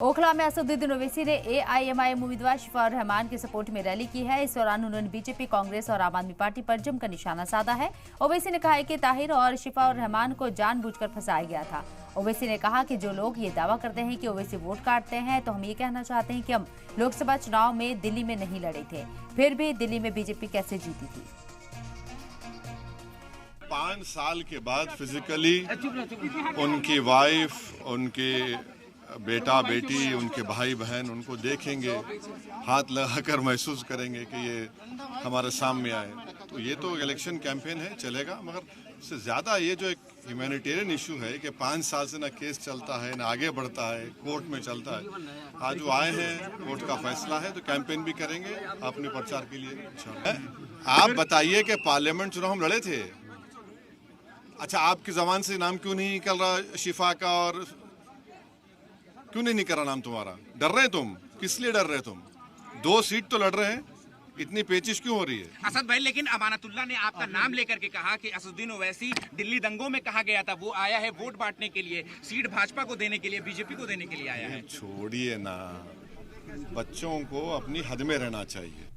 ओखला में असदुद्दीन ओवैसी ने एआईएमआईएम उम्मीदवार शिफाउर रहमान के सपोर्ट में रैली की है। इस दौरान उन्होंने बीजेपी, कांग्रेस और आम आदमी पार्टी पर जमकर निशाना साधा है। ओवैसी ने कहा है कि ताहिर और शिफाउर रहमान को जानबूझकर फंसाया गया था। ओवैसी ने कहा कि जो लोग ये दावा करते हैं कि ओवैसी वोट काटते हैं, तो हम ये कहना चाहते हैं कि हम लोकसभा चुनाव में दिल्ली में नहीं लड़े थे, फिर भी दिल्ली में बीजेपी कैसे जीती थी। 5 साल के बाद फिजिकली उनकी वाइफ, उनके बेटा बेटी, उनके भाई बहन उनको देखेंगे, हाथ लगाकर महसूस करेंगे कि ये हमारे सामने आए। तो ये तो इलेक्शन कैंपेन है, चलेगा, मगर उससे ज़्यादा ये जो एक ह्यूमैनिटेरियन इशू है कि 5 साल से ना केस चलता है, ना आगे बढ़ता है, कोर्ट में चलता है। आज वो आए हैं, कोर्ट का फैसला है, तो कैंपेन भी करेंगे अपने प्रचार के लिए। आप बताइए कि पार्लियामेंट चुनाव हम लड़े थे। अच्छा, आपकी जबान से नाम क्यों नहीं निकल रहा शिफा का, और क्यों नहीं निकल रहा नाम तुम्हारा? डर रहे तुम? किस लिए डर रहे तुम? 2 सीट तो लड़ रहे हैं, इतनी पेचिश क्यों हो रही है? असद भाई, लेकिन अमानतुल्लाह ने आपका नाम लेकर के कहा कि असदुद्दीन ओवैसी दिल्ली दंगों में कहा गया था, वो आया है वोट बांटने के लिए, सीट भाजपा को देने के लिए, बीजेपी को देने के लिए आया है। छोड़िए ना, बच्चों को अपनी हद में रहना चाहिए।